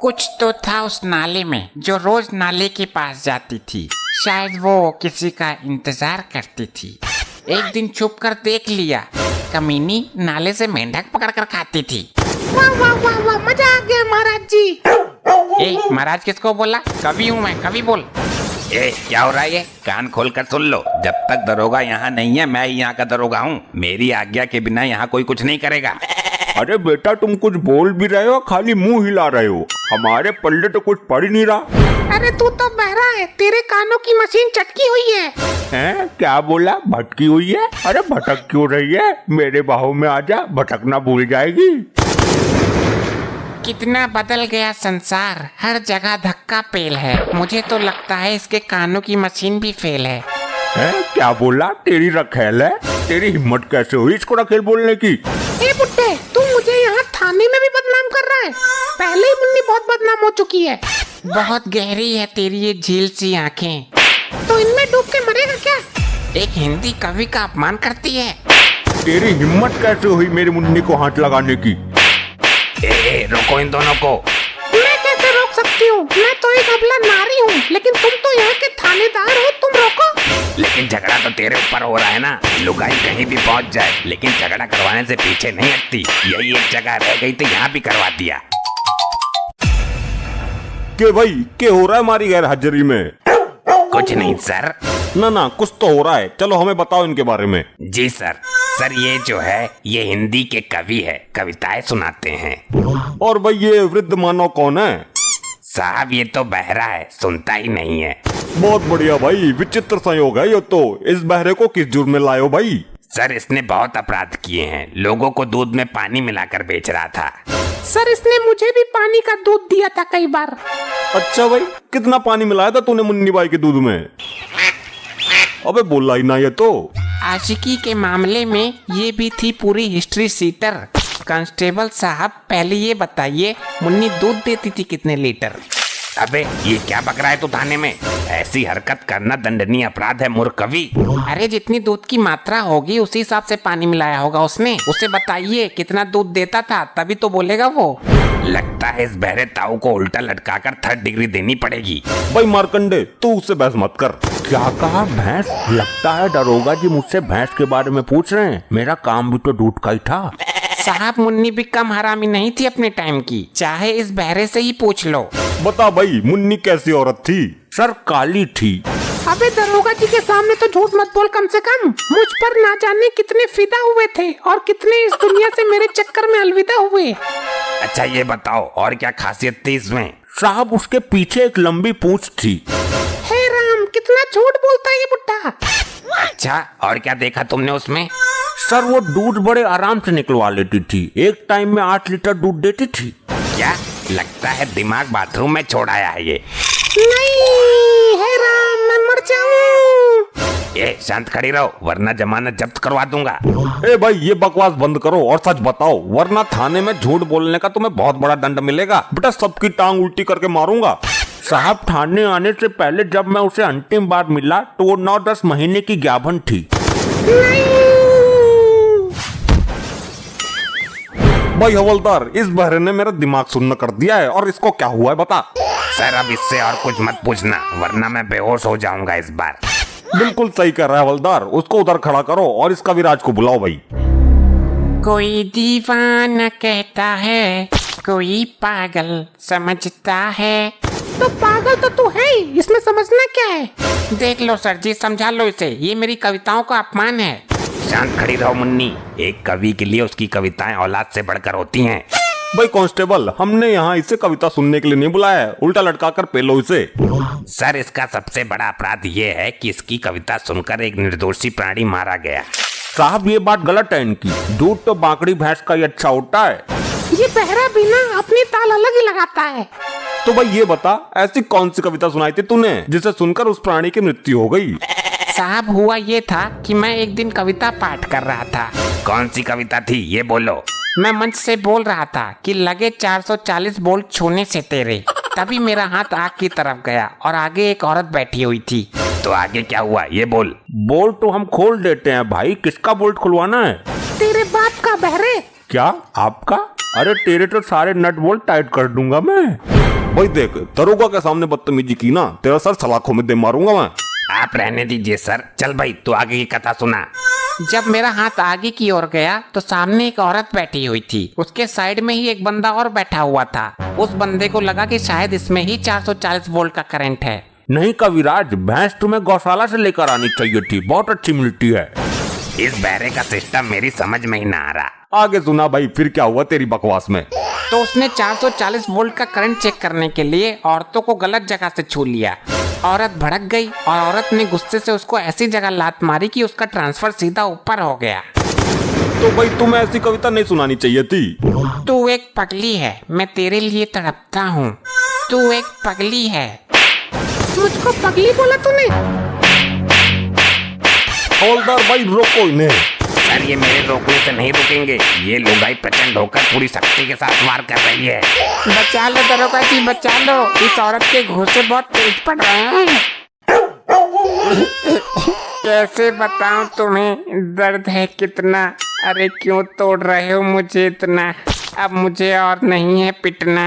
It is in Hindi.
कुछ तो था उस नाले में जो रोज नाले के पास जाती थी। शायद वो किसी का इंतजार करती थी। एक दिन छुप कर देख लिया, कमीनी नाले से मेंढक पकड़ कर खाती थी। वाह वाह वाह वाह, मजा आ गया महाराज जी। ए महाराज किसको बोला? कवि हूँ मैं, कवि बोल। ए क्या हो रहा है ये? कान खोल कर सुन लो। जब तक दरोगा यहाँ नहीं है मैं ही यहाँ का दरोगा हूँ। मेरी आज्ञा के बिना यहाँ कोई कुछ नहीं करेगा। अरे बेटा तुम कुछ बोल भी रहे हो, खाली मुंह हिला रहे हो। हमारे पल्ले तो कुछ पड़ ही नहीं रहा। अरे तू तो बहरा है, तेरे कानों की मशीन चटकी हुई है। हैं? क्या बोला? भटकी हुई है? अरे भटक क्यों रही है? मेरे बाहों में आजा, भटकना भूल जाएगी। कितना बदल गया संसार, हर जगह धक्का पेल है। मुझे तो लगता है इसके कानों की मशीन भी फेल है। हैं? क्या बोला? तेरी रखेल है? तेरी हिम्मत कैसे हुई इसको रखेल बोलने की? ए बुड्ढे, तू मुझे यहाँ थाने में भी बदनाम कर रहा है। पहले ही मुन्नी बहुत बदनाम हो चुकी है। बहुत गहरी है तेरी ये झील सी आंखें। तो इनमें डूब के मरेगा क्या? एक हिंदी कवि का अपमान करती है। तेरी हिम्मत कैसे हुई मेरी मुन्नी को हाथ लगाने की? रोको इन दोनों को। मैं कैसे रोक सकती हूँ? मैं तो एक अबला नारी हूँ, लेकिन तुम तो यहाँ के थानेदार हो, तुम रोको। लेकिन झगड़ा तो तेरे ऊपर हो रहा है ना। लुगाई कहीं भी पहुँच जाए लेकिन झगड़ा करवाने से पीछे नहीं हटती। यही एक जगह रह गई तो यहाँ भी करवा दिया। के भाई के हो रहा है हमारी गैर हाजिरी में? कुछ नहीं सर। ना कुछ तो हो रहा है। चलो हमें बताओ इनके बारे में। जी सर ये जो है ये हिंदी के कवि है, कविताएं सुनाते हैं। और भाई ये वृद्ध मानव कौन है? साहब ये तो बहरा है, सुनता ही नहीं है। बहुत बढ़िया भाई, विचित्र संयोग है ये तो। इस बहरे को किस जुर्म में लाए हो भाई? सर इसने बहुत अपराध किए हैं। लोगों को दूध में पानी मिलाकर बेच रहा था। सर इसने मुझे भी पानी का दूध दिया था कई बार। अच्छा भाई, कितना पानी मिलाया था तूने मुन्नी बाई के दूध में? अबे बोला ही ना ये तो। आशिकी के मामले में ये भी थी पूरी हिस्ट्री सीटर। कांस्टेबल साहब पहले ये बताइए, मुन्नी दूध देती थी कितने लीटर? अबे ये क्या बक रहा है तू थाने में? ऐसी हरकत करना दंडनीय अपराध है मूर्ख कवि। अरे जितनी दूध की मात्रा होगी उसी हिसाब से पानी मिलाया होगा उसने। उसे बताइए कितना दूध देता था, तभी तो बोलेगा वो। लगता है इस बहरे ताऊ को उल्टा लटकाकर 3rd डिग्री देनी पड़ेगी। भाई मार्कंडे तू उससे बहस मत कर। क्या कहा? भैंस? लगता है दरोगा जी मुझसे भैंस के बारे में पूछ रहे हैं। मेरा काम भी तो दूध का ही था। साहब मुन्नी भी कम हरामी नहीं थी अपने टाइम की, चाहे इस बहरे से ही पूछ लो। बता भाई मुन्नी कैसी औरत थी? सर काली थी। अबे दरोगा जी के सामने तो झूठ मत बोल कम से कम। मुझ पर ना जाने कितने फिदा हुए थे और कितने इस दुनिया से मेरे चक्कर में अलविदा हुए। अच्छा ये बताओ और क्या खासियत थी इसमें? साहब उसके पीछे एक लंबी पूंछ थी। हे राम, कितना झूठ बोलता है ये बुड्ढा। अच्छा और क्या देखा तुमने उसमें? सर वो दूध बड़े आराम से निकलवा लेती थी। एक टाइम में 8 लीटर दूध देती थी। क्या लगता है दिमाग बाथरूम में छोड़ आया है ये? नहीं, हे राम, मैं मर जाऊं। ये शांत खड़ी रहो वरना जमानत जब्त करवा दूंगा। ए भाई ये बकवास बंद करो और सच बताओ, वरना थाने में झूठ बोलने का तुम्हें बहुत बड़ा दंड मिलेगा। बेटा सबकी टांग उल्टी करके मारूंगा। साहब थाने आने से पहले जब मैं उसे अंतिम बार मिला तो वो 9-10 महीने की ज्ञापन थी। भाई हवलदार, इस बहरे ने मेरा दिमाग सुन्न कर दिया है। और इसको क्या हुआ है बता। सर अब इससे और कुछ मत पूछना वरना मैं बेहोश हो जाऊंगा इस बार। बिल्कुल सही कर रहा है हवलदार, उसको उधर खड़ा करो और इसका विराज को बुलाओ भाई। कोई दीवाना कहता है, कोई पागल समझता है। तो पागल तो तू है ही, इसमें समझना क्या है? देख लो सर जी, समझा लो इसे, ये मेरी कविताओं का अपमान है। शांत खड़ी रहो मुन्नी। एक कवि के लिए उसकी कविताएं औलाद से बढ़कर होती हैं। भाई कांस्टेबल, हमने यहाँ इसे कविता सुनने के लिए नहीं बुलाया है, उल्टा लटका कर पेलो इसे। सर इसका सबसे बड़ा अपराध ये है कि इसकी कविता सुनकर एक निर्दोषी प्राणी मारा गया। साहब ये बात गलत है इनकी। दूध तो बाकड़ी भैंस का ही अच्छा होता है। ये बहरा भी ना अपनी ताल अलग ही लगाता है। तो भाई ये बता, ऐसी कौन सी कविता सुनाई थी तूने जिसे सुनकर उस प्राणी की मृत्यु हो गई? साहब हुआ ये था कि मैं एक दिन कविता पाठ कर रहा था। कौन सी कविता थी ये बोलो। मैं मंच से बोल रहा था कि लगे 440 बोल्ट छूने से तेरे। तभी मेरा हाथ आग की तरफ गया और आगे एक औरत बैठी हुई थी। तो आगे क्या हुआ ये बोल। बोल्ट तो हम खोल देते हैं भाई, किसका बोल्ट खुलवाना है? तेरे बाप का बहरे। क्या आपका? अरे तेरे तो सारे नट बोल्ट टाइट कर दूंगा मैं। भाई देख, दरोगा के सामने बदतमीजी की ना, तेरा सर सलाखों में दे मारूंगा मैं। आप रहने दीजिए सर। चल भाई तू आगे की कथा सुना। जब मेरा हाथ आगे की ओर गया तो सामने एक औरत बैठी हुई थी। उसके साइड में ही एक बंदा और बैठा हुआ था। उस बंदे को लगा कि शायद इसमें ही 440 वोल्ट का करंट है। नहीं कविराज, भैंस तुम्हें गौशाला से लेकर आनी चाहिए थी, बहुत अच्छी मिलती है। इस बैरे का सिस्टम मेरी समझ में ही ना आ रहा। आगे सुना भाई, फिर क्या हुआ तेरी बकवास में। तो उसने 440 वोल्ट का करंट चेक करने के लिए औरतों को गलत जगह से छू लिया। औरत भड़क गई और औरत ने गुस्से से उसको ऐसी जगह लात मारी कि उसका ट्रांसफर सीधा ऊपर हो गया। तो भाई तुम्हें ऐसी कविता नहीं सुनानी चाहिए थी। तू एक पगली है, मैं तेरे लिए तड़पता हूँ। तू एक पगली है। मुझको पगली बोला तूने? हवलदार भाई रोको इन्हें। सर ये मेरे रोकने से नहीं रुकेंगे। ये लुगाई प्रचंड होकर पूरी शक्ति के साथ वार कर रही है। बचा लो दरोगा जी, बचा लो। इस औरत के घूंसे बहुत तेज पड़ रहे हैं। कैसे बताऊं तुम्हें दर्द है कितना। अरे क्यों तोड़ रहे हो मुझे इतना। अब मुझे और नहीं है पिटना।